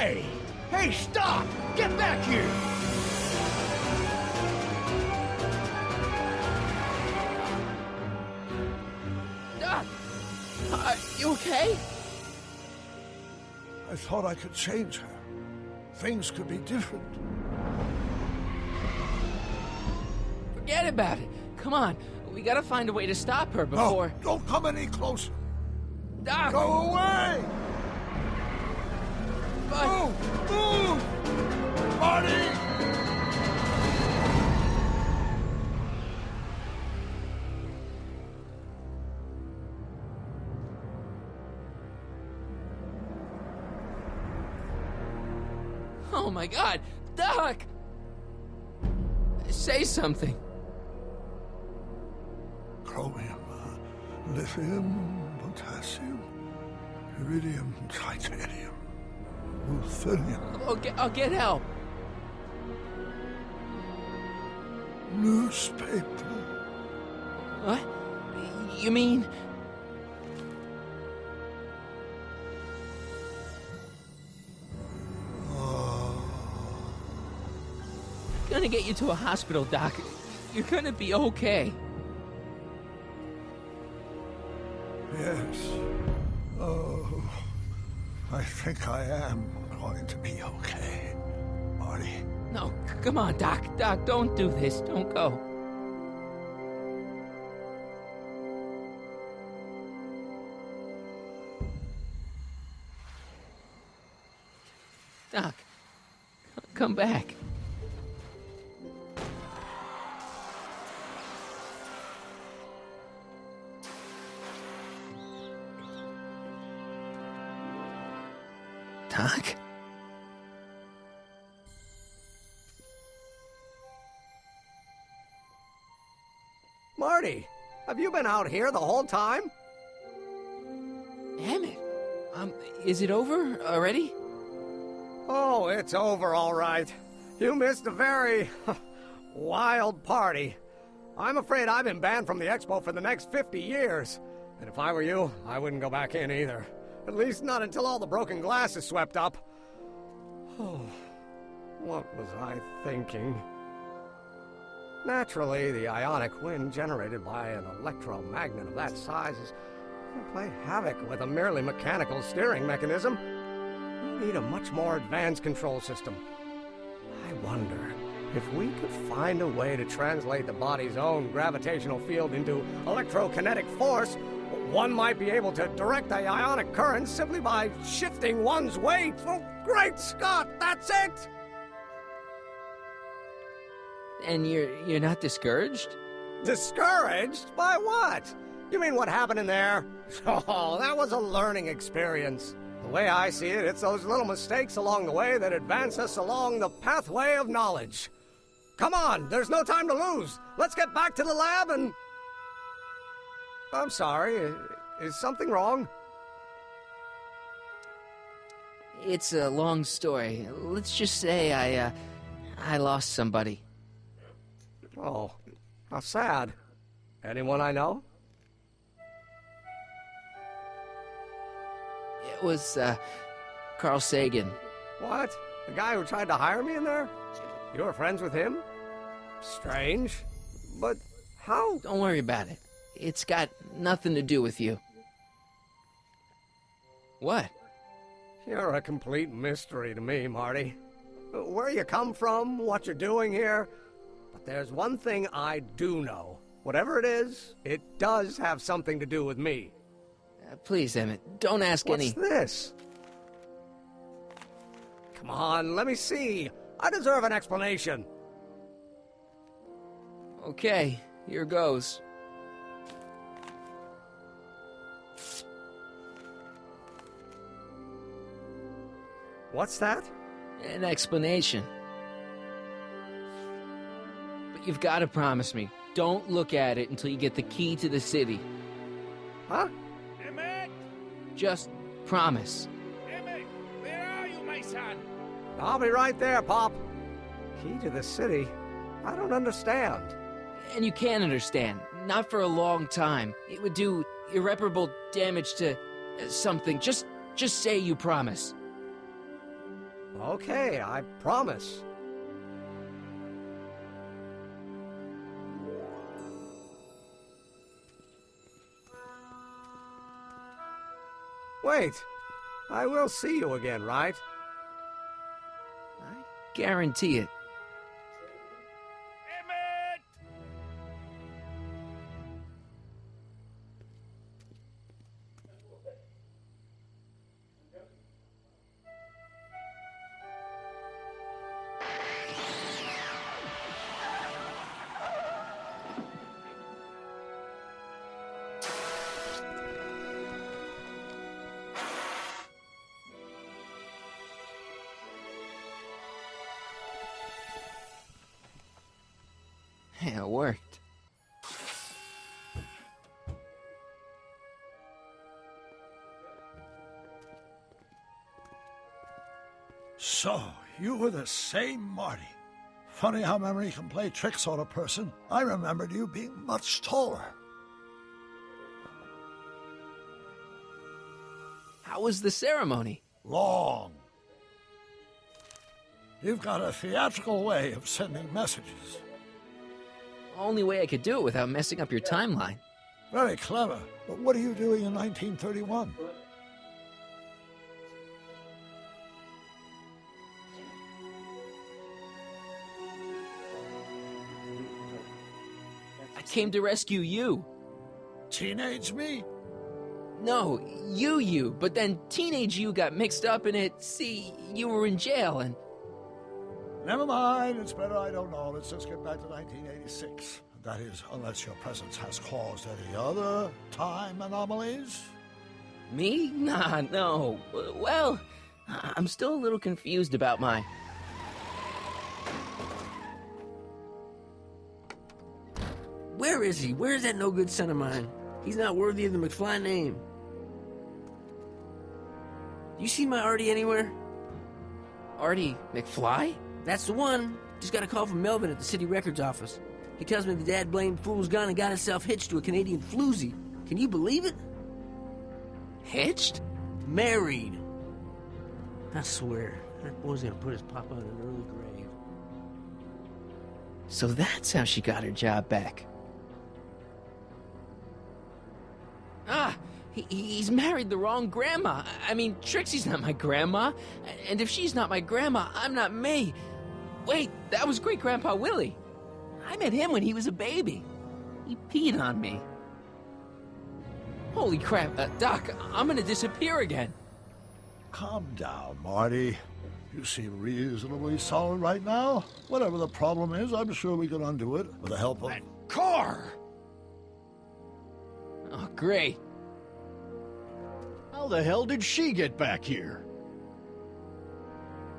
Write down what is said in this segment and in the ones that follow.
Hey! Hey, stop! Get back here! Doc! Are you okay? I thought I could change her. Things could be different. Forget about it. Come on. We gotta find a way to stop her before... No, don't come any closer. Doc! Go away! But... Move! Move! Marty! Oh my God! Doc! Say something. Chromium, lithium, potassium, iridium, titanium, ruthenium, I'll get help. newspaper. What? You mean... Gonna get you to a hospital, Doc. You're gonna be okay. Yes. Oh, I think I am going to be okay, Marty. No, come on, Doc. Doc, don't do this. Don't go. Doc, come back. Doc? Marty, have you been out here the whole time? Damn it. Is it over already? Oh, it's over all right. You missed a very wild party. I'm afraid I've been banned from the expo for the next 50 years. And if I were you, I wouldn't go back in either. At least not until all the broken glass is swept up. Oh, what was I thinking? Naturally, the ionic wind generated by an electromagnet of that size is going to play havoc with a merely mechanical steering mechanism. We need a much more advanced control system. I wonder if we could find a way to translate the body's own gravitational field into electrokinetic force. One might be able to direct the ionic current simply by shifting one's weight. Oh, great Scott, that's it! And you're not discouraged? Discouraged? By what? You mean what happened in there? Oh, that was a learning experience. The way I see it, it's those little mistakes along the way that advance us along the pathway of knowledge. Come on, there's no time to lose. Let's get back to the lab and... I'm sorry, is something wrong? It's a long story. Let's just say I lost somebody. Oh, how sad. Anyone I know? It was, Carl Sagan. What? The guy who tried to hire me in there? You were friends with him? Strange. But how? Don't worry about it. It's got nothing to do with you. What? You're a complete mystery to me, Marty. Where you come from, what you're doing here. But there's one thing I do know. Whatever it is, it does have something to do with me. Please, Emmett, don't ask any... What's this? Come on, let me see. I deserve an explanation. Okay, here goes. What's that? An explanation. But you've got to promise me, don't look at it until you get the key to the city. Huh? Emmett! Just promise. Emmett! Where are you, my son? I'll be right there, Pop. Key to the city? I don't understand. And you can't understand. Not for a long time. It would do irreparable damage to something. Just say you promise. Okay, I promise. Wait, I will see you again, right? I guarantee it. Emmett! Yeah, it worked. So, you were the same Marty. Funny how memory can play tricks on a person. I remembered you being much taller. How was the ceremony? Long. You've got a theatrical way of sending messages. Only way I could do it without messing up your timeline. Very clever. But what are you doing in 1931? I came to rescue you. Teenage me? No, you, but then teenage you got mixed up in it. See, you were in jail and... Never mind, it's better I don't know. Let's just get back to 1986. That is, unless your presence has caused any other time anomalies. Me? Nah, no. Well, I'm still a little confused about my... Where is he? Where's that no-good son of mine? He's not worthy of the McFly name. You see my Artie anywhere? Artie McFly? That's the one. Just got a call from Melvin at the city records office. He tells me the dad-blamed fool's gone and got himself hitched to a Canadian floozy. Can you believe it? Hitched? Married. I swear, that boy's gonna put his papa in an early grave. So that's how she got her job back. Ah, he's married the wrong grandma. I mean, Trixie's not my grandma. And if she's not my grandma, I'm not me. Wait, that was Great-Grandpa Willie. I met him when he was a baby. He peed on me. Holy crap, Doc, I'm gonna disappear again. Calm down, Marty. You seem reasonably solid right now. Whatever the problem is, I'm sure we can undo it with the help of... Car! Oh, great. How the hell did she get back here?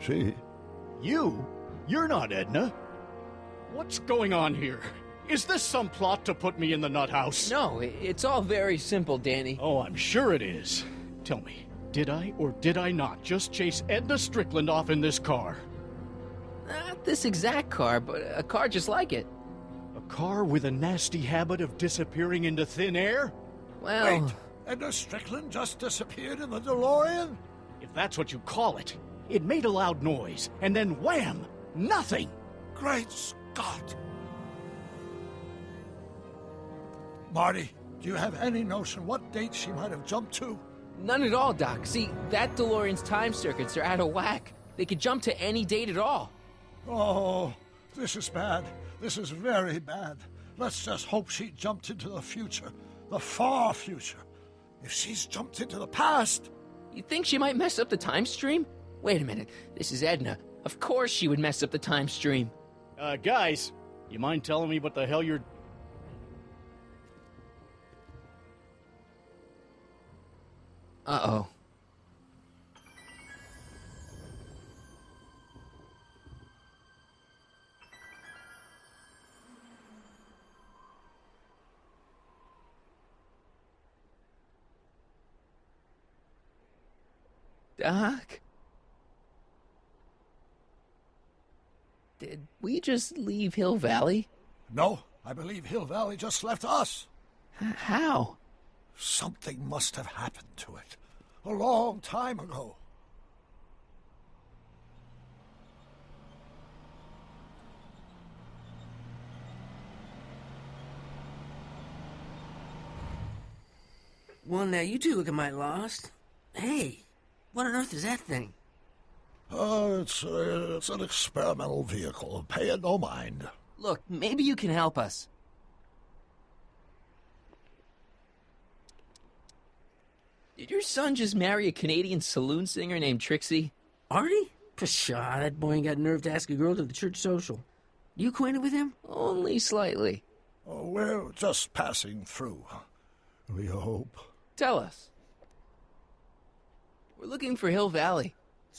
She? You? You're not Edna. What's going on here? Is this some plot to put me in the nut house? No, it's all very simple, Danny. Oh, I'm sure it is. Tell me, did I or did I not just chase Edna Strickland off in this car? Not this exact car, but a car just like it. A car with a nasty habit of disappearing into thin air? Well... Wait, Edna Strickland just disappeared in the DeLorean? If that's what you call it. It made a loud noise, and then wham! Nothing! Great Scott! Marty, do you have any notion what date she might have jumped to? None at all, Doc. See, that DeLorean's time circuits are out of whack. They could jump to any date at all. Oh, this is bad. This is very bad. Let's just hope she jumped into the future. The far future. If she's jumped into the past... You think she might mess up the time stream? Wait a minute. This is Edna. Of course she would mess up the time stream. Guys, you mind telling me what the hell you're... Uh-oh. Doc? Did we just leave Hill Valley? No, I believe Hill Valley just left us. How? Something must have happened to it. A long time ago. Well, now you two looking mighty lost. Hey, what on earth is that thing? It's an experimental vehicle. Pay it no mind. Look, maybe you can help us. Did your son just marry a Canadian saloon singer named Trixie? Artie? Pshaw, that boy ain't got nerve to ask a girl to the church social. You acquainted with him? Only slightly. Oh, we're just passing through. We hope. Tell us. We're looking for Hill Valley.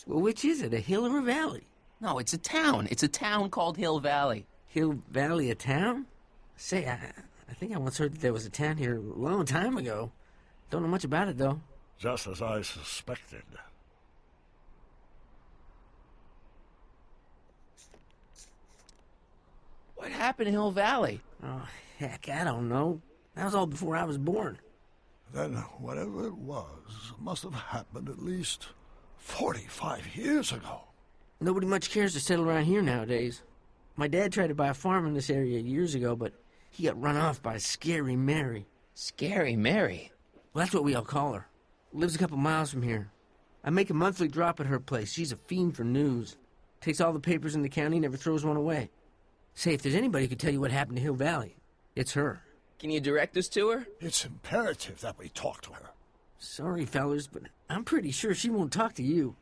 Well, which is it, a hill or a valley? No, it's a town. It's a town called Hill Valley. Hill Valley, a town? Say, I think I once heard that there was a town here a long time ago. Don't know much about it, though. Just as I suspected. What happened in Hill Valley? Oh, heck, I don't know. That was all before I was born. Then whatever it was must have happened at least 45 years ago. Nobody much cares to settle around here nowadays. My dad tried to buy a farm in this area years ago, but he got run off by Scary Mary. Scary Mary? Well, that's what we all call her. Lives a couple miles from here. I make a monthly drop at her place. She's a fiend for news. Takes all the papers in the county, never throws one away. Say, if there's anybody who could tell you what happened to Hill Valley, it's her. Can you direct us to her? It's imperative that we talk to her. Sorry, fellers, but I'm pretty sure she won't talk to you.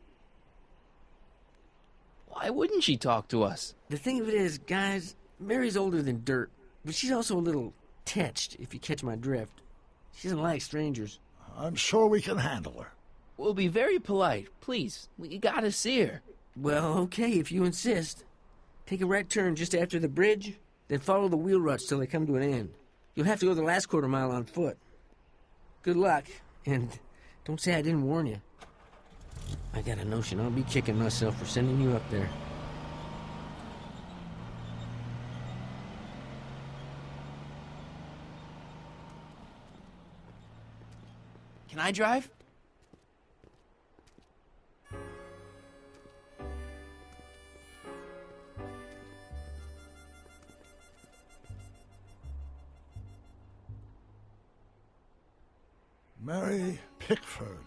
Why wouldn't she talk to us? The thing of it is, guys, Mary's older than dirt, but she's also a little tetched, if you catch my drift. She doesn't like strangers. I'm sure we can handle her. We'll be very polite. Please, we gotta see her. Well, okay, if you insist. Take a right turn just after the bridge, then follow the wheel ruts till they come to an end. You'll have to go the last quarter mile on foot. Good luck, and don't say I didn't warn you. I got a notion I'll be kicking myself for sending you up there. Can I drive? Mary Pickford.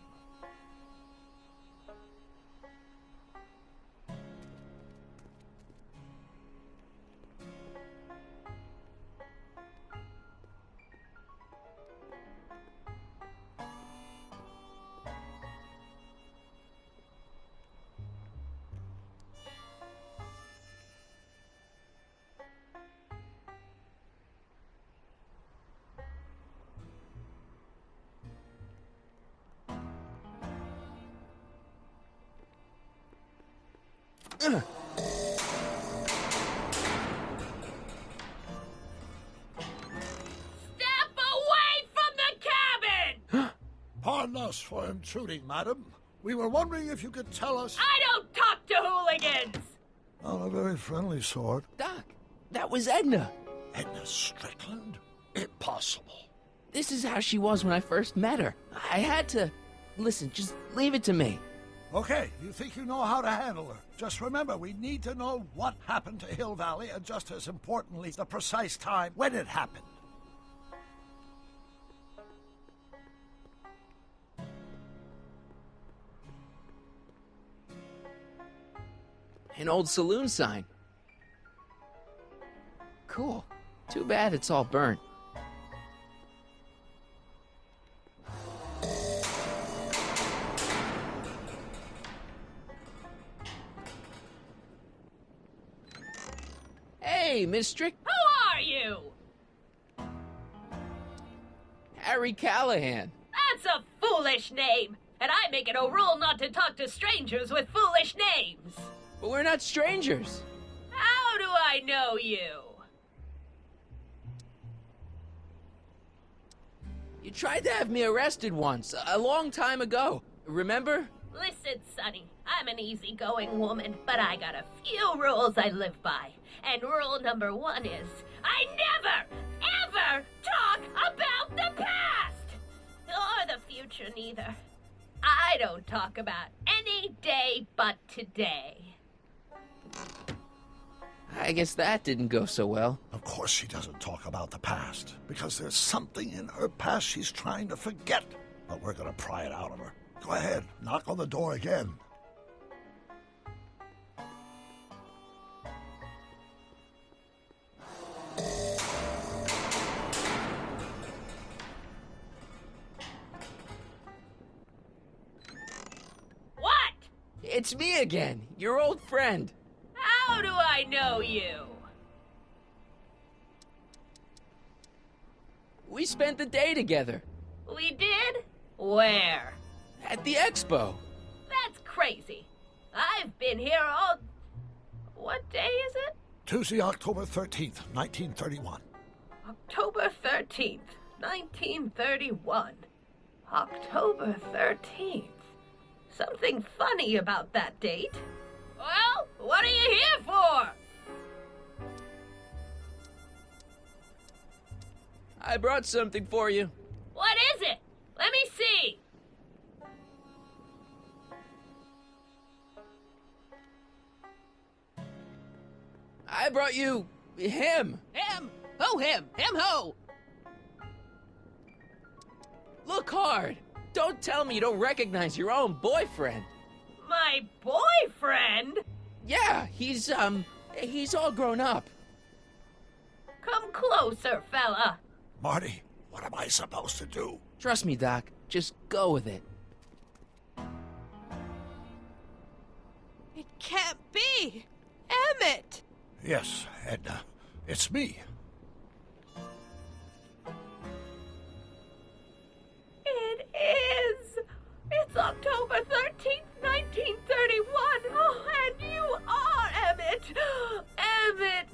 Step away from the cabin! Pardon us for intruding, madam. We were wondering if you could tell us... I don't talk to hooligans! On a very friendly sort. Doc, that was Edna. Edna Strickland? Impossible. This is how she was when I first met her. I had to... Listen, just leave it to me. Okay, you think you know how to handle her. Just remember, we need to know what happened to Hill Valley, and just as importantly, the precise time when it happened. An old saloon sign. Cool. Too bad it's all burnt. Hey, Miss Strick... Who are you? Harry Callahan. That's a foolish name, and I make it a rule not to talk to strangers with foolish names. But we're not strangers. How do I know you? You tried to have me arrested once, a long time ago. Remember? Listen, Sonny, I'm an easygoing woman, but I got a few rules I live by. And rule number 1 is, I never, ever talk about the past! Or the future, neither. I don't talk about any day but today. I guess that didn't go so well. Of course she doesn't talk about the past, because there's something in her past she's trying to forget. but we're gonna pry it out of her. Go ahead, knock on the door again. What? It's me again, your old friend. How do I know you? We spent the day together We did? Where? at the expo. That's crazy. I've been here all... What day is it? Tuesday, October 13th, 1931. October 13th, 1931. October 13th. Something funny about that date. Well, what are you here for? I brought something for you. What is it? Let me see. I brought you him. Him? Who him? Him who? Look hard. Don't tell me you don't recognize your own boyfriend. My boyfriend? Yeah, he's all grown up. Come closer, fella. Marty, what am I supposed to do? Trust me, Doc. Just go with it. It can't be. Emmett! Yes, Edna, it's me. It is. It's October 13th, 1931. Oh, and you are Emmett. Emmett.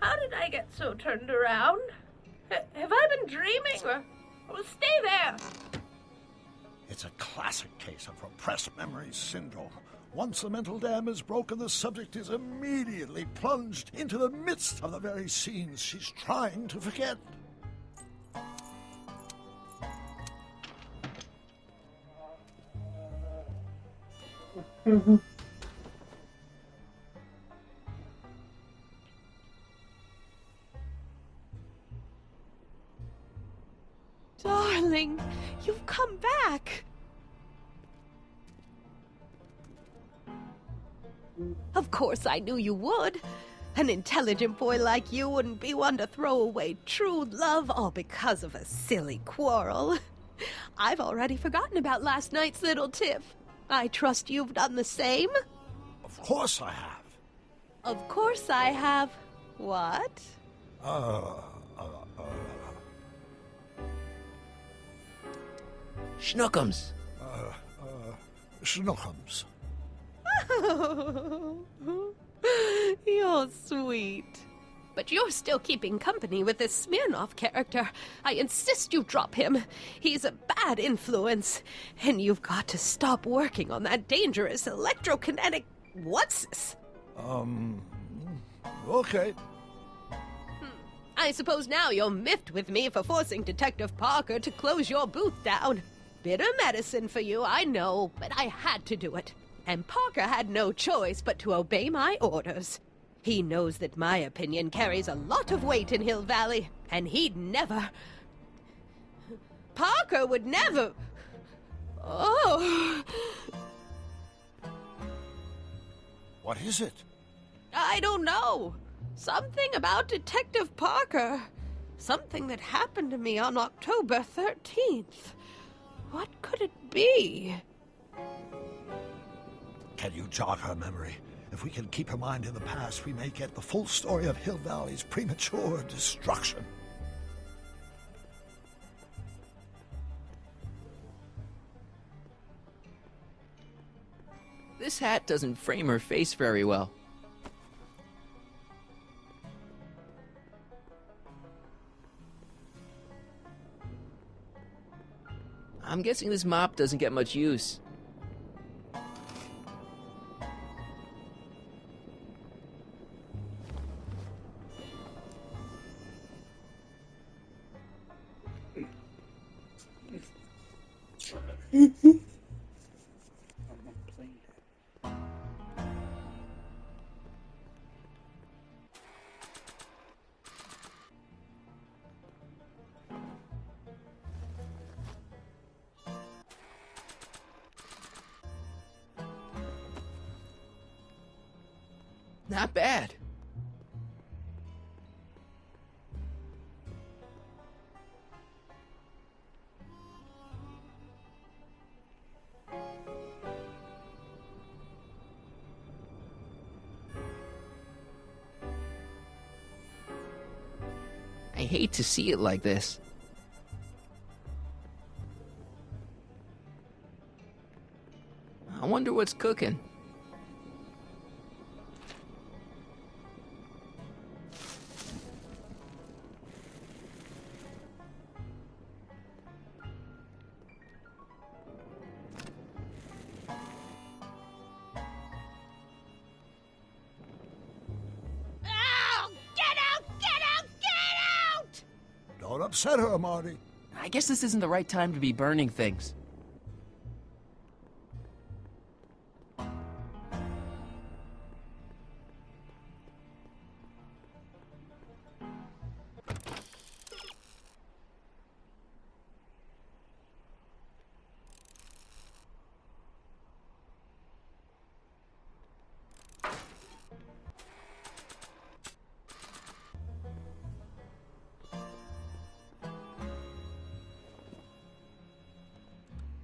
How did I get so turned around? Have I been dreaming? Or stay there. It's a classic case of repressed memory syndrome. Once the mental dam is broken, the subject is immediately plunged into the midst of the very scenes she's trying to forget. Darling, you've come back. Of course I knew you would. An intelligent boy like you wouldn't be one to throw away true love all because of a silly quarrel. I've already forgotten about last night's little tiff. I trust you've done the same? Of course I have. Of course I have. What? Schnookums. Schnookums. You're sweet. But you're still keeping company with this Smirnoff character. I insist you drop him. He's a bad influence. And you've got to stop working on that dangerous electrokinetic... What's this? Okay. I suppose now you're miffed with me for forcing Detective Parker to close your booth down. Bitter medicine for you, I know, but I had to do it. And Parker had no choice but to obey my orders. He knows that my opinion carries a lot of weight in Hill Valley, and he'd never... Parker would never... Oh... What is it? I don't know. Something about Detective Parker. Something that happened to me on October 13th. What could it be? Can you jog her memory? If we can keep her mind in the past, we may get the full story of Hill Valley's premature destruction. This hat doesn't frame her face very well. I'm guessing this mop doesn't get much use. Not bad. I hate to see it like this. I wonder what's cooking. Oh, get out, get out, get out! Don't upset her, Marty. I guess this isn't the right time to be burning things.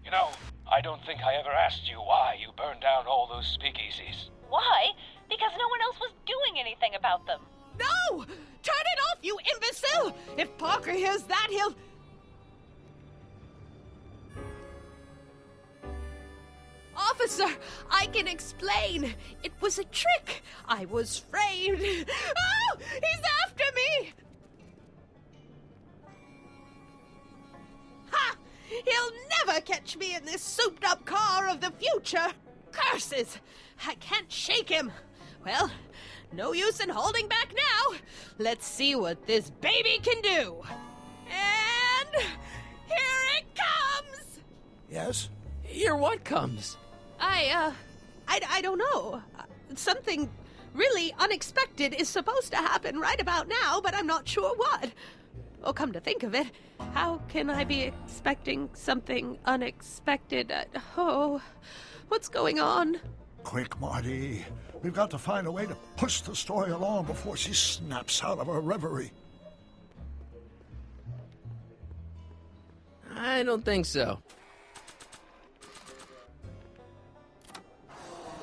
You know, I don't think I ever asked you why you burned down all those speakeasies. Why? Because no one else was doing anything about them. No! Turn it off, you imbecile! If Parker hears that, he'll... Officer, I can explain. It was a trick. I was framed. Oh! He's after me! Ha! He'll never catch me in this souped-up car of the future. Curses! I can't shake him. Well, no use in holding back now. Let's see what this baby can do. And here it comes! Yes? Here what comes? I don't know. Something really unexpected is supposed to happen right about now, but I'm not sure what. Oh, come to think of it, how can I be expecting something unexpected? Oh, what's going on? Quick, Marty. We've got to find a way to push the story along before she snaps out of her reverie. I don't think so.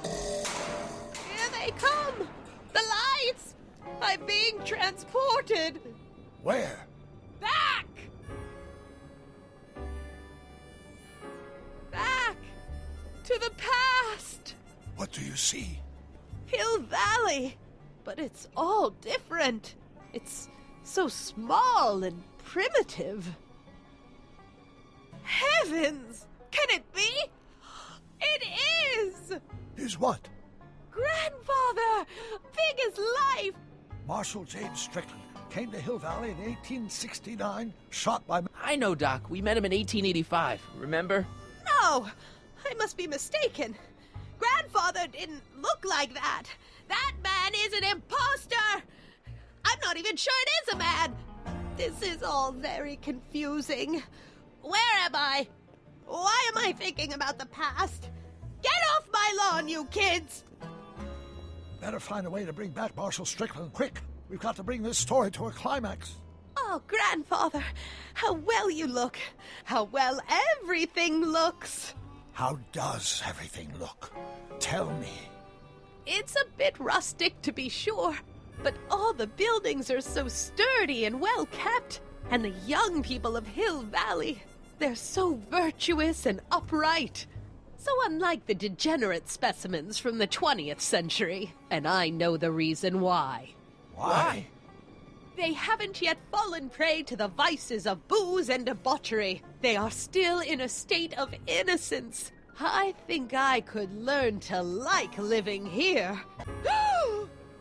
Here they come! The lights! I'm being transported! Where? Back! Back! To the past! What do you see? Hill Valley! But it's all different. It's so small and primitive. Heavens! Can it be? It is! Is what? Grandfather! Big as life! Marshal James Strickland came to Hill Valley in 1869, shot by... I know, Doc. We met him in 1885. Remember? No! I must be mistaken. Grandfather didn't look like that. That man is an imposter! I'm not even sure it is a man! This is all very confusing. Where am I? Why am I thinking about the past? Get off my lawn, you kids! Better find a way to bring back Marshal Strickland. Quick! We've got to bring this story to a climax. Oh, Grandfather, how well you look. How well everything looks. How does everything look? Tell me. It's a bit rustic, to be sure, but all the buildings are so sturdy and well kept. And the young people of Hill Valley, they're so virtuous and upright. So unlike the degenerate specimens from the 20th century. And I know the reason why. Why? They haven't yet fallen prey to the vices of booze and debauchery. They are still in a state of innocence. I think I could learn to like living here.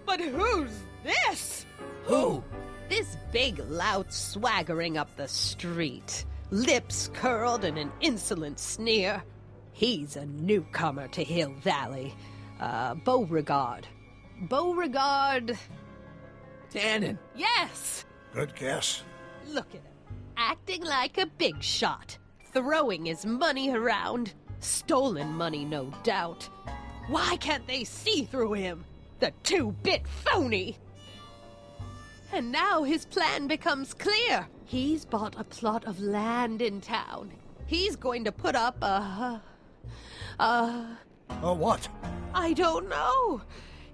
But who's this? Who? This big lout swaggering up the street, lips curled in an insolent sneer. He's a newcomer to Hill Valley. Beauregard. Beauregard... Tannen. Yes! Good guess. Look at him, acting like a big shot, throwing his money around. Stolen money, no doubt. Why can't they see through him? The two-bit phony! And now his plan becomes clear. He's bought a plot of land in town. He's going to put up a what? I don't know.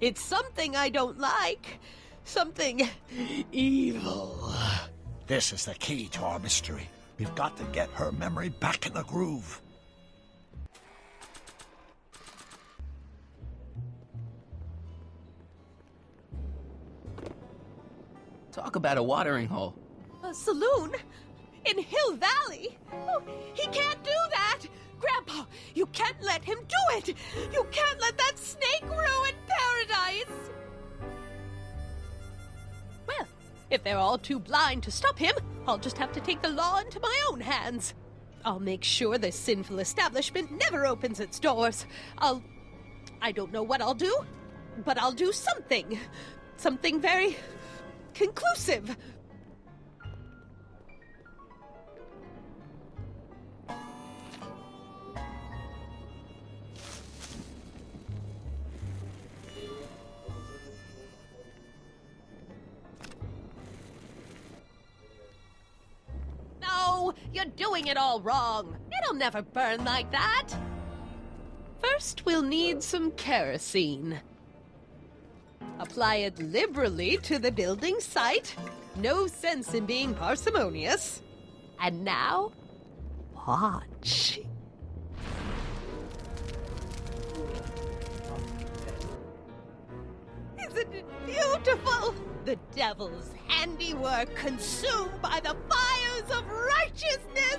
It's something I don't like. Something evil. This is the key to our mystery. We've got to get her memory back in the groove. Talk about a watering hole. A saloon? In Hill Valley? Oh, he can't do that! Grandpa, you can't let him do it! You can't let that snake ruin paradise! Well, if they're all too blind to stop him, I'll just have to take the law into my own hands. I'll make sure this sinful establishment never opens its doors. I don't know what I'll do, but I'll do something. Something very conclusive. No, you're doing it all wrong. It'll never burn like that. First, we'll need some kerosene. Apply it liberally to the building site. No sense in being parsimonious. And now, watch. Isn't it beautiful? The devil's handiwork consumed by the fires of righteousness!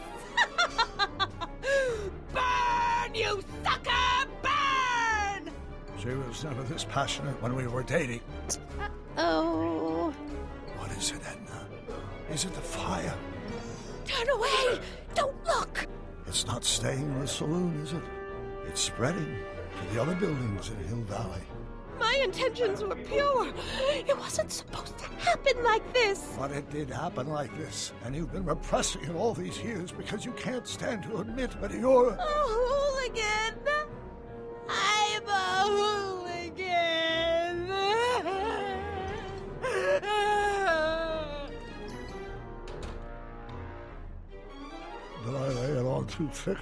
Burn, you sucker! Burn! She was never this passionate when we were dating. Oh. What is it, Edna? Is it the fire? Turn away! Don't look! It's not staying in the saloon, is it? It's spreading to the other buildings in Hill Valley. My intentions were pure. It wasn't supposed to happen like this. But it did happen like this, and you've been repressing it all these years because you can't stand to admit that you're... A hooligan! I'm a hooligan! Did I lay it on too thick?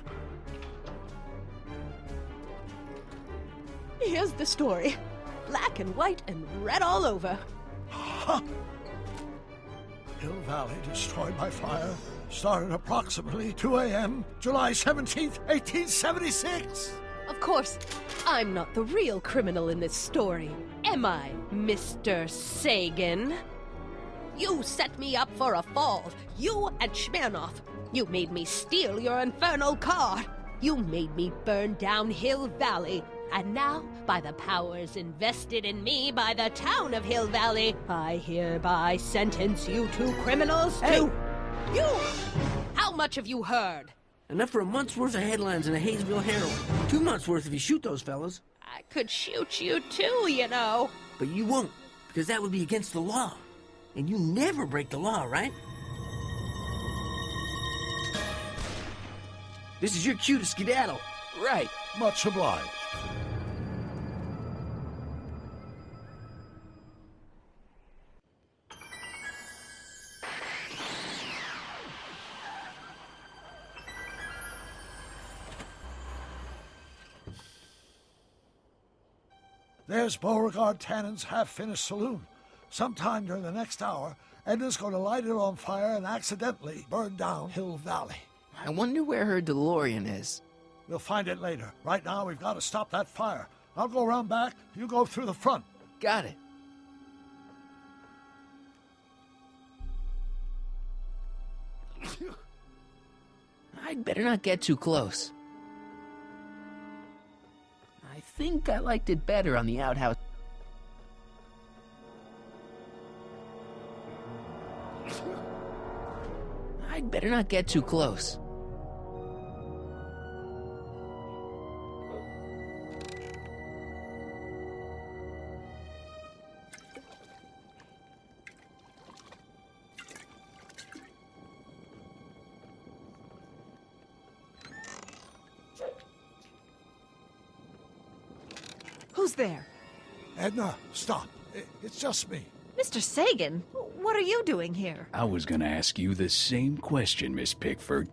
Here's the story. Black and white and red all over. Huh. Hill Valley destroyed by fire started approximately 2 a.m., July 17th, 1876. Of course, I'm not the real criminal in this story, am I, Mr. Sagan? You set me up for a fall. You and Smirnoff. You made me steal your infernal car. You made me burn down Hill Valley. And now, by the powers invested in me by the town of Hill Valley, I hereby sentence you two criminals to... You! How much have you heard? Enough for a month's worth of headlines in a Hayesville Herald. 2 months' worth if you shoot those fellas. I could shoot you too, you know. But you won't, because that would be against the law. And you never break the law, right? This is your cue to skedaddle. Right. Much obliged. There's Beauregard Tannen's half-finished saloon. Sometime during the next hour, Edna's going to light it on fire and accidentally burn down Hill Valley. I wonder where her DeLorean is. We'll find it later. Right now, we've got to stop that fire. I'll go around back. You go through the front. Got it. I'd better not get too close. I think I liked it better on the outhouse. I'd better not get too close. Who's there? Edna, stop. It's just me. Mr. Sagan, what are you doing here? I was gonna ask you the same question, Miss Pickford.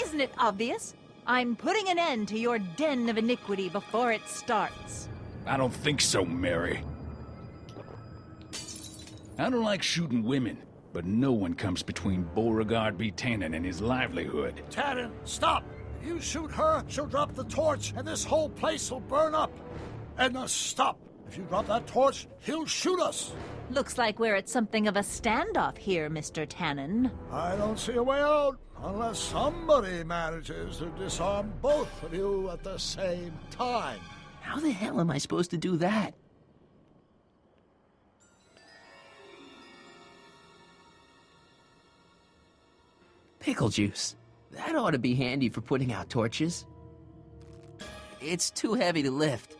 Isn't it obvious? I'm putting an end to your den of iniquity before it starts. I don't think so, Mary. I don't like shooting women, but no one comes between Beauregard B. Tannen and his livelihood. Tannen, stop! If you shoot her, she'll drop the torch, and this whole place will burn up. Edna, stop! If you drop that torch, he'll shoot us. Looks like we're at something of a standoff here, Mr. Tannen. I don't see a way out, unless somebody manages to disarm both of you at the same time. How the hell am I supposed to do that? Pickle juice. That ought to be handy for putting out torches. It's too heavy to lift.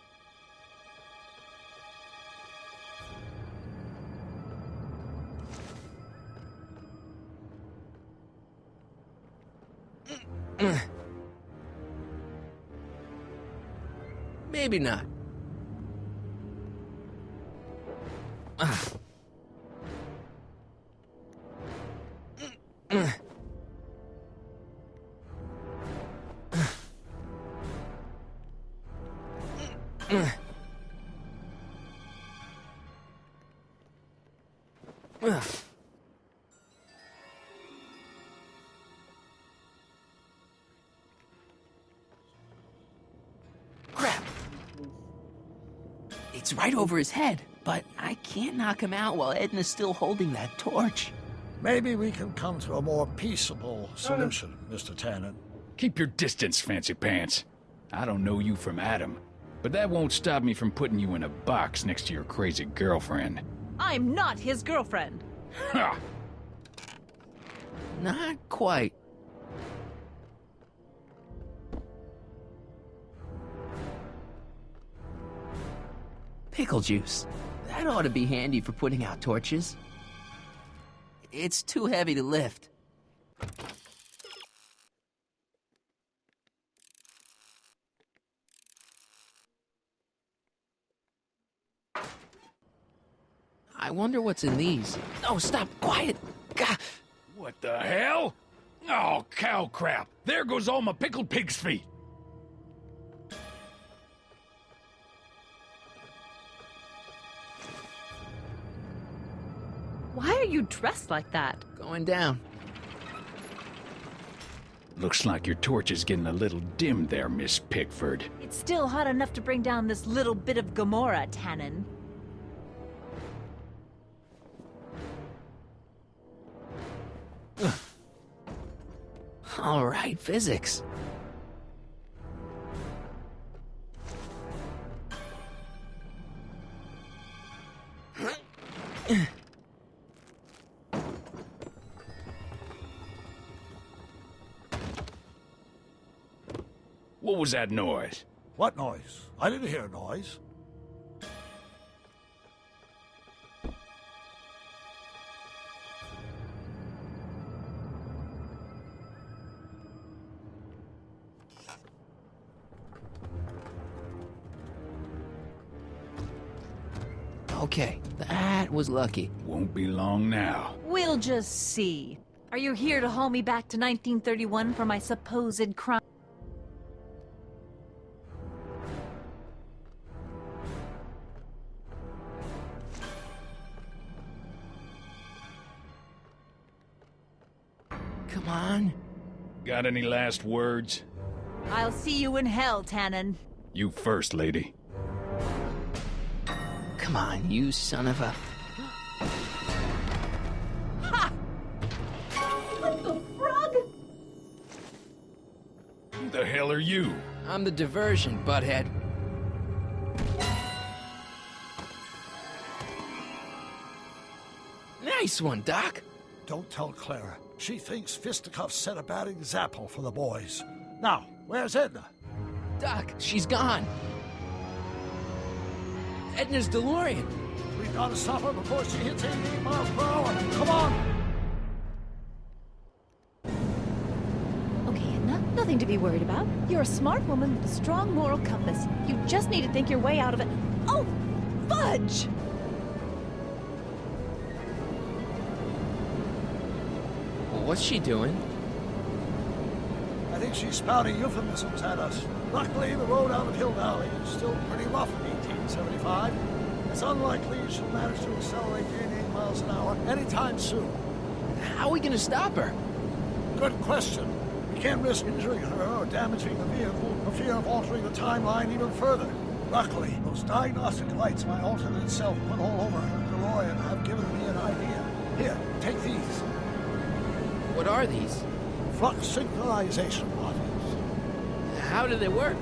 Maybe not. Crap. It's right over his head, but I can't knock him out while Edna's still holding that torch. Maybe we can come to a more peaceable solution, Mr. Tannen. Keep your distance, Fancy Pants. I don't know you from Adam, but that won't stop me from putting you in a box next to your crazy girlfriend. I'm not his girlfriend. Ha! Not quite. Pickle juice. That ought to be handy for putting out torches. It's too heavy to lift. I wonder what's in these. Oh, stop! Quiet! Gah! What the hell? Oh, cow crap! There goes all my pickled pig's feet! Why are you dressed like that? Going down. Looks like your torch is getting a little dim there, Miss Pickford. It's still hot enough to bring down this little bit of Gomorrah, Tannen. All right, physics. What was that noise? What noise? I didn't hear a noise. Okay, that was lucky. Won't be long now. We'll just see. Are you here to haul me back to 1931 for my supposed crime? Come on. Got any last words? I'll see you in hell, Tannen. You first, lady. Come on, you son of a... Ha! What the frog? Who the hell are you? I'm the diversion, butthead. Nice one, Doc. Don't tell Clara. She thinks fisticuffs set a bad example for the boys. Now, where's Edna? Doc, she's gone. Edna's DeLorean. We've got to stop her before she hits 88 miles per hour. Come on! Okay, Edna, nothing to be worried about. You're a smart woman with a strong moral compass. You just need to think your way out of it. Oh! Fudge! What's she doing? I think she's spouting euphemisms at us. Luckily, the road out of Hill Valley is still pretty rough in 1875. It's unlikely she'll manage to accelerate to 88 miles an hour anytime soon. How are we gonna stop her? Good question. We can't risk injuring her or damaging the vehicle for fear of altering the timeline even further. Luckily, those diagnostic lights my alternate self put all over her DeLorean have given me an idea. Here, take these. What are these? Flux synchronization modules. How do they work?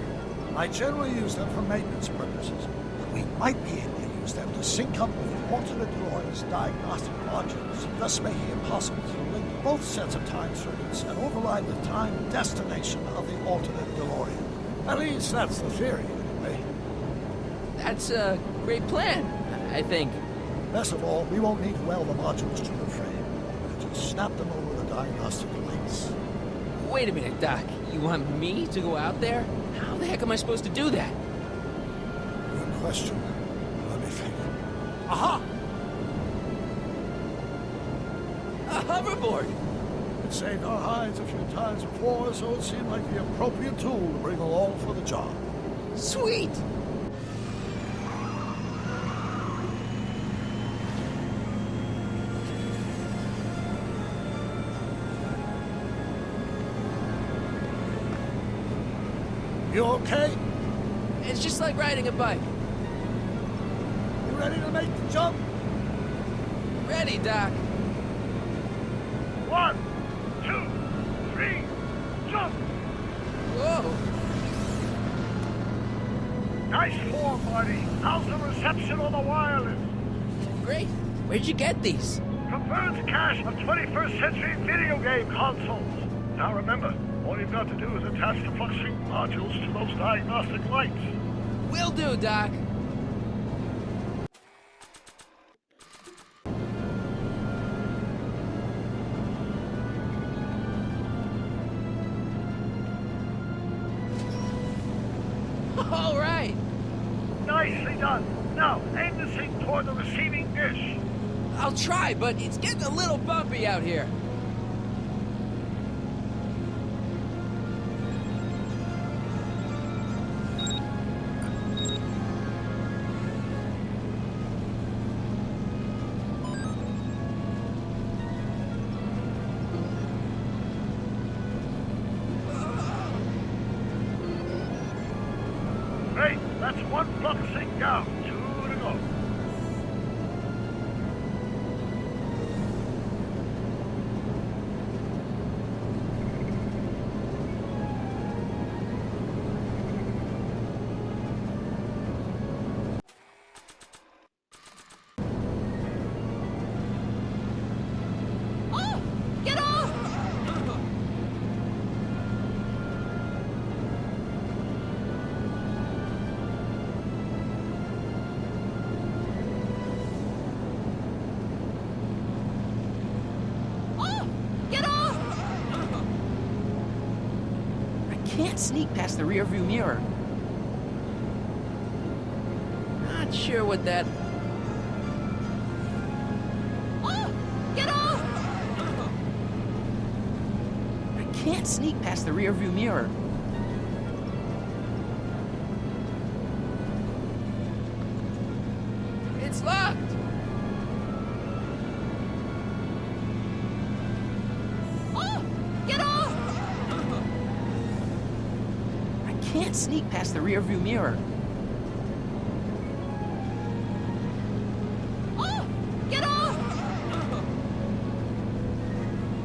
I generally use them for maintenance purposes, but we might be able to use them to sync up with the alternate DeLorean's diagnostic modules, thus making it possible to link both sets of time circuits and override the time destination of the alternate DeLorean. At least that's the theory, anyway. That's a great plan, I think. Best of all, we won't need to weld the modules to the frame. We can just snap them over the diagnostic links. Wait a minute, Doc. You want me to go out there? How the heck am I supposed to do that? Good question. Let me think. Aha! A hoverboard! It saved our hides a few times before, so it seemed like the appropriate tool to bring along for the job. Sweet! You okay? It's just like riding a bike. You ready to make the jump? Ready, Doc. 1, 2, 3, jump! Whoa! Nice form, Marty. How's the reception on the wireless? Great. Where'd you get these? From Vern's cache of 21st century video game consoles. Now remember, all you've got to do is attach the flux sync modules to those diagnostic lights. Will do, Doc. All right. Nicely done. Now, aim the sync toward the receiving dish. I'll try, but it's getting a little bumpy out here. Great. That's one flux sync down. 2 to go. Oh! Get off! Oh! Get off! I can't sneak past the rearview mirror. Not sure what that... Oh! Get off! I can't sneak past the rearview mirror. It's locked! Oh! Get off! I can't sneak past the rearview mirror. Oh! Get off!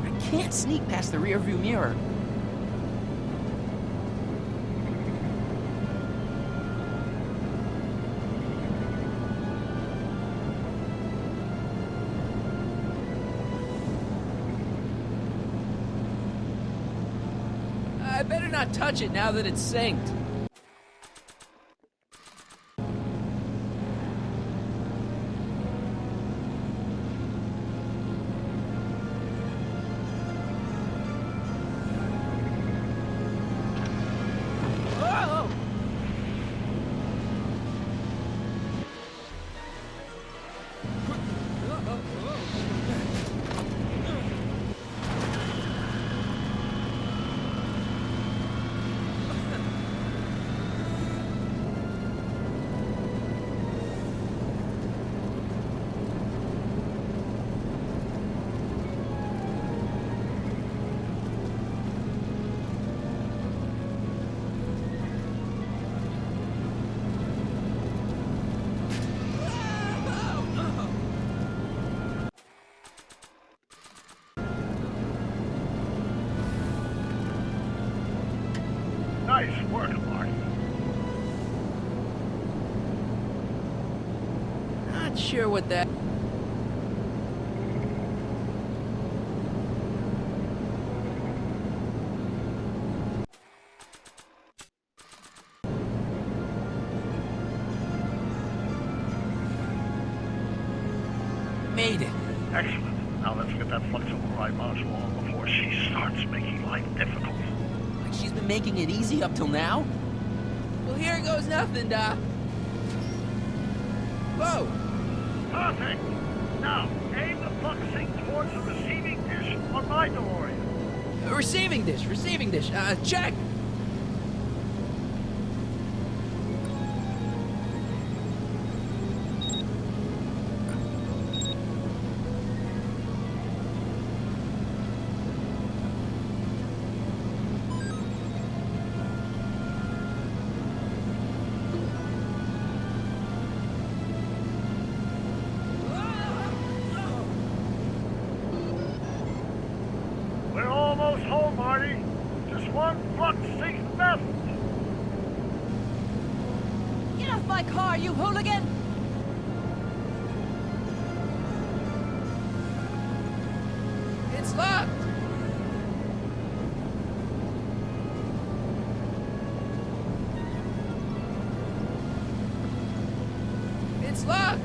I can't sneak past the rearview mirror. I better not touch it now that it's synced. Whoa! Nice work, Marty. Not sure what that... Made it. Excellent. Now let's get that flux override module on before she starts making life difficult. Like she's been making it easy up till now? Well, here goes nothing, Doc. Whoa! Perfect! Now, aim the flux sink towards the receiving dish on my DeLorean. Receiving dish. Check! We're almost home, Marty. Just one flux sink left. Get off my car, you hooligan! It's locked! It's locked!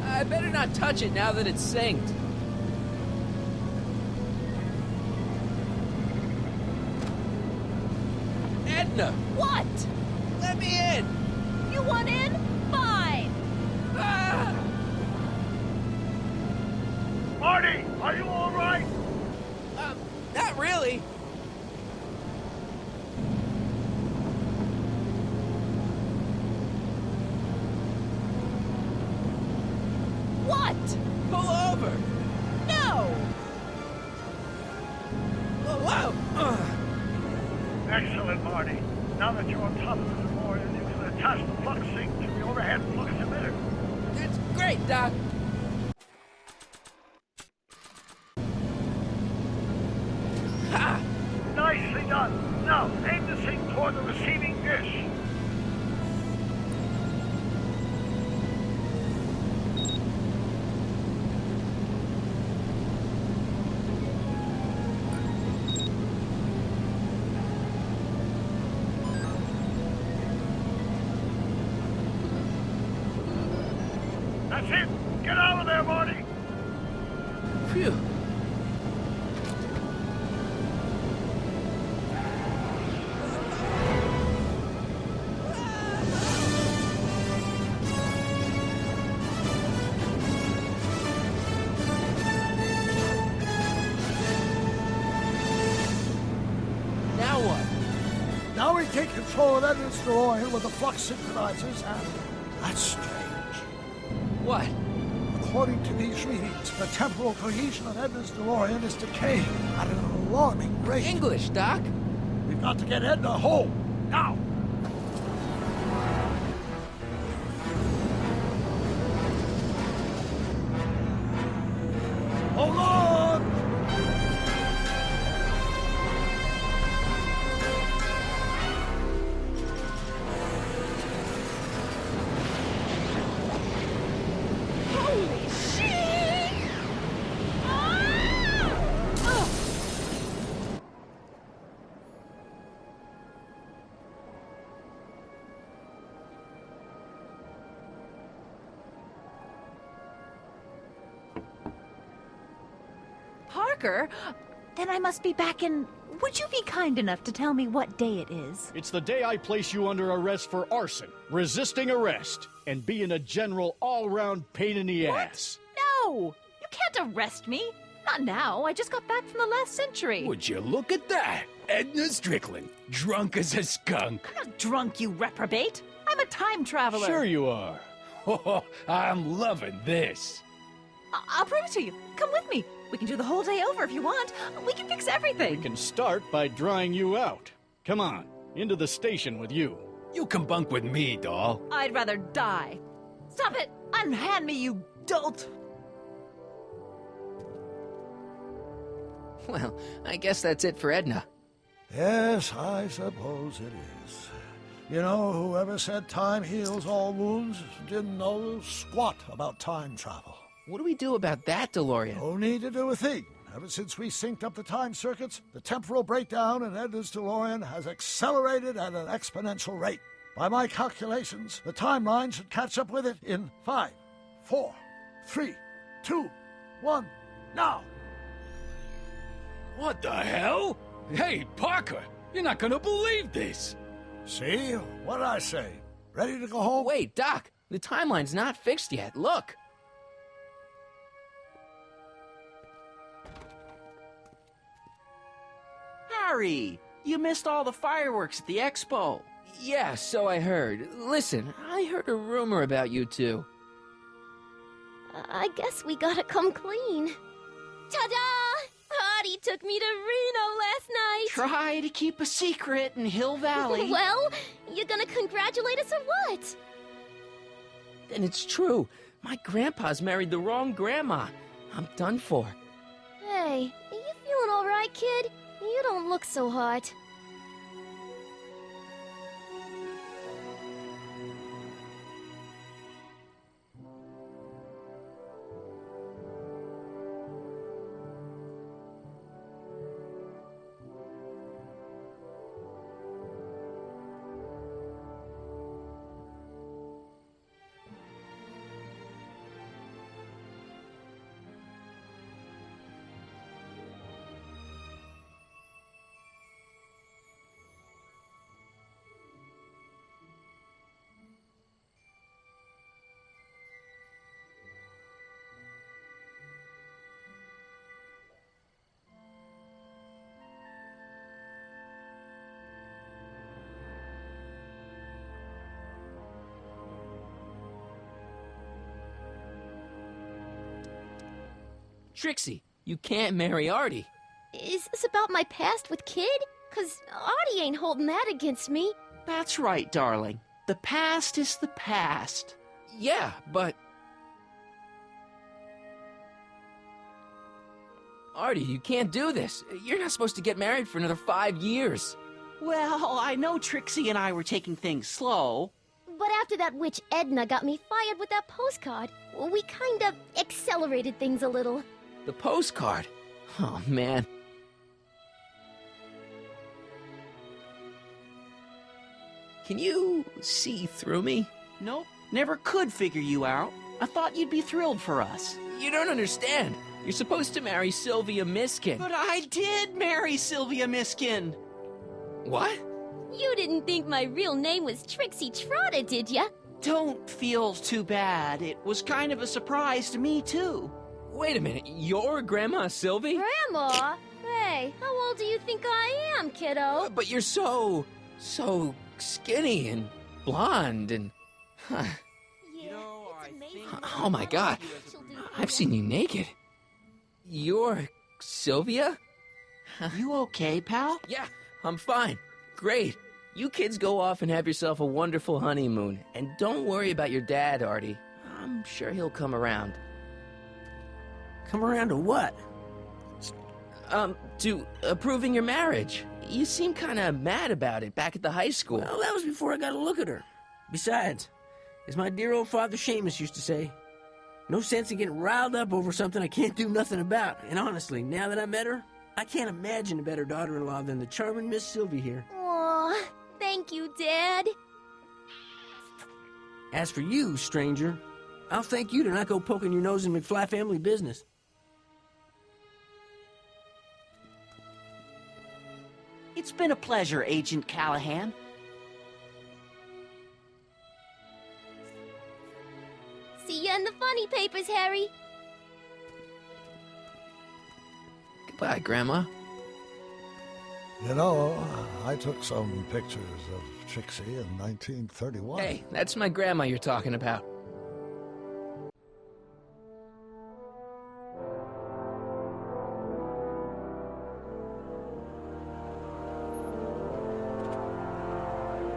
I better not touch it now that it's synced. Edna! What? Let me in! You want in? Fine! Ah! Marty, are you all right? Not really. What? Pull over! No! Whoa! Excellent, Marty. Now that you're on top of the DeLorean, you can attach the flux sink to the overhead flux emitter. It's great, Doc. Ha! Nicely done. Now, aim the sink toward the receiving dish. That's it. Get out of there, Marty. Phew. Now what? Now we take control of Edna's DeLorean with the flux synchronizers, and that's strange. What? According to these readings, the temporal cohesion of Edna's DeLorean is decaying at an alarming rate. English, Doc. We've got to get Edna home, now! Hold on! Holy shit! Ah! Parker? Then I must be back in... Would you be kind enough to tell me what day it is? It's the day I place you under arrest for arson, resisting arrest, and being a general all-round pain in the ass. No! You can't arrest me! Not now. I just got back from the last century. Would you look at that? Edna Strickland, drunk as a skunk. I'm not drunk, you reprobate. I'm a time traveler. Sure you are. Oh, I'm loving this. I'll prove it to you. Come with me. We can do the whole day over if you want. We can fix everything. We can start by drying you out. Come on, into the station with you. You come bunk with me, doll. I'd rather die. Stop it! Unhand me, you dolt! Well, I guess that's it for Edna. Yes, I suppose it is. You know, whoever said time heals all wounds didn't know squat about time travel. What do we do about that, DeLorean? No need to do a thing. Ever since we synced up the time circuits, the temporal breakdown in Edna's DeLorean has accelerated at an exponential rate. By my calculations, the timeline should catch up with it in 5, 4, 3, 2, 1, now! What the hell? Hey, Parker, you're not gonna believe this. See? What did I say? Ready to go home? Wait, Doc, the timeline's not fixed yet. Look. Harry, you missed all the fireworks at the expo. Yeah, so I heard. Listen, I heard a rumor about you two. I guess we gotta come clean. Ta-da! Artie took me to Reno last night. Try to keep a secret in Hill Valley. Well, you gonna congratulate us or what? And it's true. My grandpa's married the wrong grandma. I'm done for. Hey, are you feeling all right, kid? You don't look so hot. Trixie, you can't marry Artie. Is this about my past with Kid? 'Cause Artie ain't holding that against me. That's right, darling. The past is the past. Yeah, but... Artie, you can't do this. You're not supposed to get married for another 5 years. Well, I know Trixie and I were taking things slow. But after that witch Edna got me fired with that postcard, we kind of accelerated things a little. The postcard? Oh, man. Can you see through me? Nope, never could figure you out. I thought you'd be thrilled for us. You don't understand. You're supposed to marry Sylvia Miskin. But I did marry Sylvia Miskin. What? You didn't think my real name was Trixie Trotter, did ya? Don't feel too bad. It was kind of a surprise to me, too. Wait a minute, you're Grandma Sylvie? Grandma? Hey, how old do you think I am, kiddo? But you're so skinny and blonde and... Huh. Yeah, it's amazing. Oh my God, I've seen you naked. You're Sylvia? You okay, pal? Yeah, I'm fine. Great. You kids go off and have yourself a wonderful honeymoon. And don't worry about your dad, Artie. I'm sure he'll come around. Come around to what? To approving your marriage. You seem kind of mad about it back at the high school. Well, that was before I got a look at her. Besides, as my dear old father Seamus used to say, no sense in getting riled up over something I can't do nothing about. And honestly, now that I met her, I can't imagine a better daughter-in-law than the charming Miss Sylvie here. Aw, thank you, Dad. As for you, stranger, I'll thank you to not go poking your nose in McFly family business. It's been a pleasure, Agent Callahan. See ya in the funny papers, Harry. Goodbye, Grandma. You know, I took some pictures of Trixie in 1931. Hey, that's my grandma you're talking about.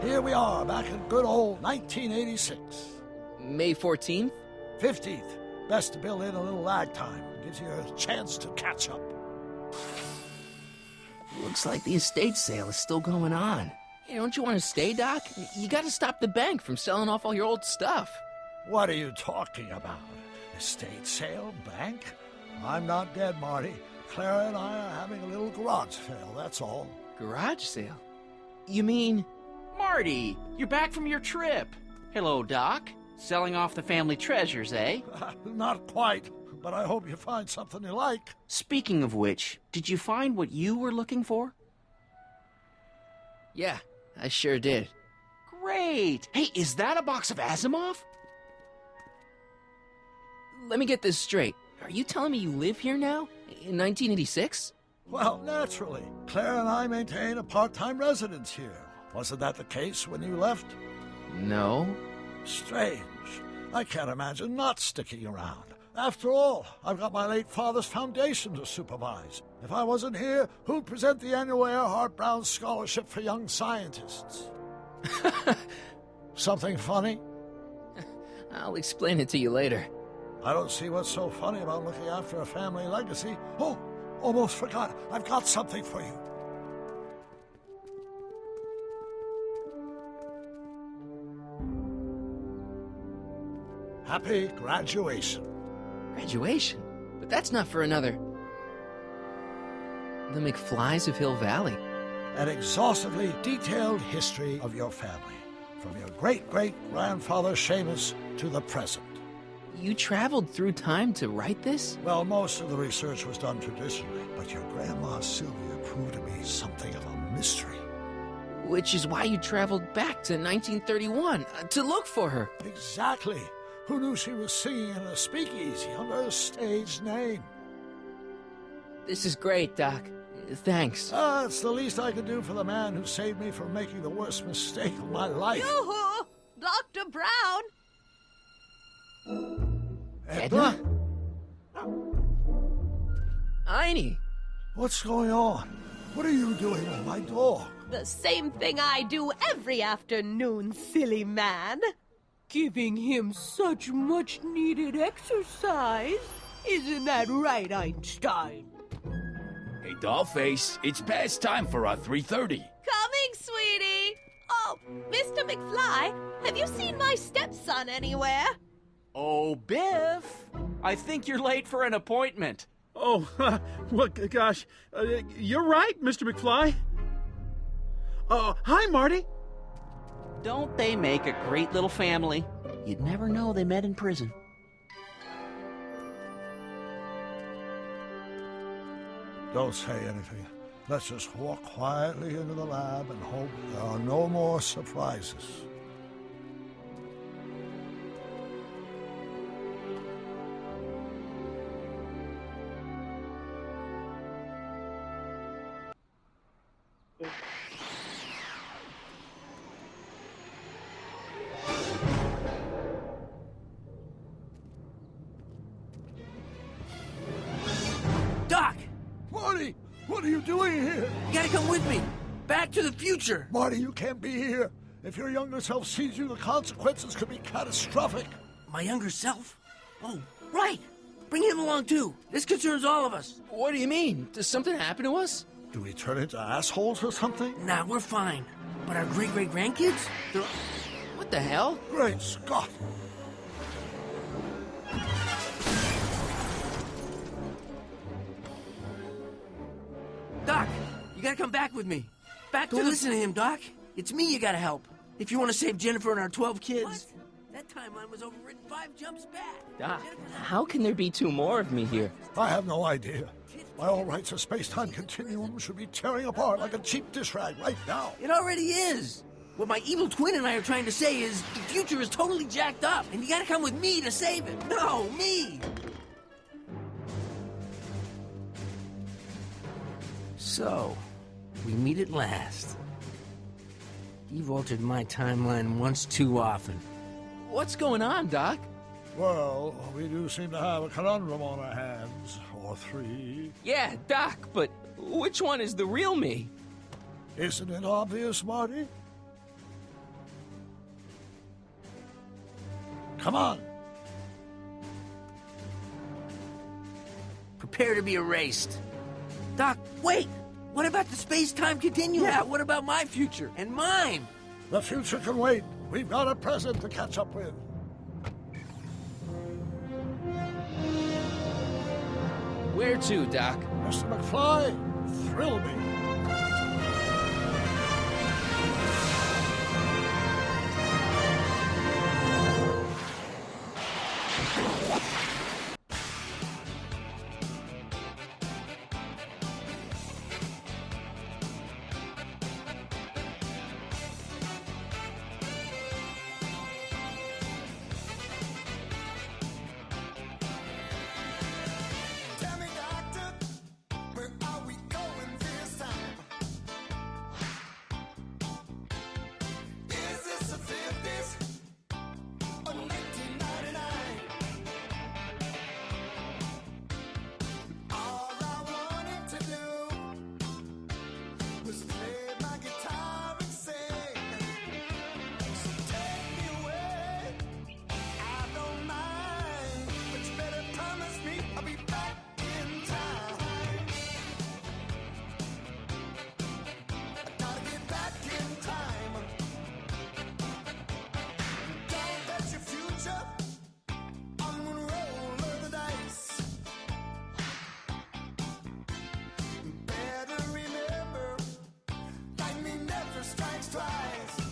Here we are, back in good old 1986. May 14th? 15th. Best to build in a little lag time. Gives you a chance to catch up. Looks like the estate sale is still going on. Hey, don't you want to stay, Doc? You gotta stop the bank from selling off all your old stuff. What are you talking about? Estate sale? Bank? I'm not dead, Marty. Clara and I are having a little garage sale, that's all. Garage sale? You mean... Marty, you're back from your trip. Hello, Doc. Selling off the family treasures, eh? Not quite, but I hope you find something you like. Speaking of which, did you find what you were looking for? Yeah, I sure did. Great! Hey, is that a box of Asimov? Let me get this straight. Are you telling me you live here now? In 1986? Well, naturally. Claire and I maintain a part-time residence here. Wasn't that the case when you left? No. Strange. I can't imagine not sticking around. After all, I've got my late father's foundation to supervise. If I wasn't here, who'd present the annual Earhart Brown Scholarship for Young Scientists? Something funny? I'll explain it to you later. I don't see what's so funny about looking after a family legacy. Oh, almost forgot. I've got something for you. Happy graduation. Graduation? But that's not for another... The McFlys of Hill Valley. An exhaustively detailed history of your family, from your great-great-grandfather Seamus to the present. You traveled through time to write this? Well, most of the research was done traditionally, but your grandma Sylvia proved to be something of a mystery. Which is why you traveled back to 1931, to look for her. Exactly. Who knew she was singing in a speakeasy under a stage name? This is great, Doc. Thanks. It's the least I could do for the man who saved me from making the worst mistake of my life. Yoo-hoo! Dr. Brown! Edna? Einie! What's going on? What are you doing with my dog? The same thing I do every afternoon, silly man. Giving him such much-needed exercise. Isn't that right, Einstein? Hey, Dollface, it's past time for our 3:30. Coming, sweetie! Oh, Mr. McFly, have you seen my stepson anywhere? Oh, Biff! I think you're late for an appointment. Oh, well, gosh, you're right, Mr. McFly. Hi, Marty. Don't they make a great little family? You'd never know they met in prison. Don't say anything. Let's just walk quietly into the lab and hope there are no more surprises. Doc! Marty! What are you doing here? You gotta come with me. Back to the future. Marty, you can't be here. If your younger self sees you, the consequences could be catastrophic. My younger self? Oh, right. Bring him along, too. This concerns all of us. What do you mean? Does something happen to us? Do we turn into assholes or something? Nah, we're fine. But our great-great-grandkids? They're... What the hell? Great Scott! Doc, you gotta come back with me. Don't listen to him, Doc. It's me you gotta help. If you want to save Jennifer and our 12 kids. What? That timeline was overwritten 5 jumps back. Doc, how can there be 2 more of me here? I have no idea. By all rights, a space-time continuum should be tearing apart like a cheap dish rag right now. It already is. What my evil twin and I are trying to say is the future is totally jacked up, and you gotta come with me to save it. No, me! So, we meet at last. You've altered my timeline once too often. What's going on, Doc? Well, we do seem to have a conundrum on our hands. Or 3. Yeah, Doc, but which one is the real me? Isn't it obvious, Marty? Come on. Prepare to be erased. Doc, wait! What about the space-time continuum? Yeah, what about my future? And mine? The future can wait. We've got a present to catch up with. Where to, Doc? Mr. McFly, thrill me. Strikes twice.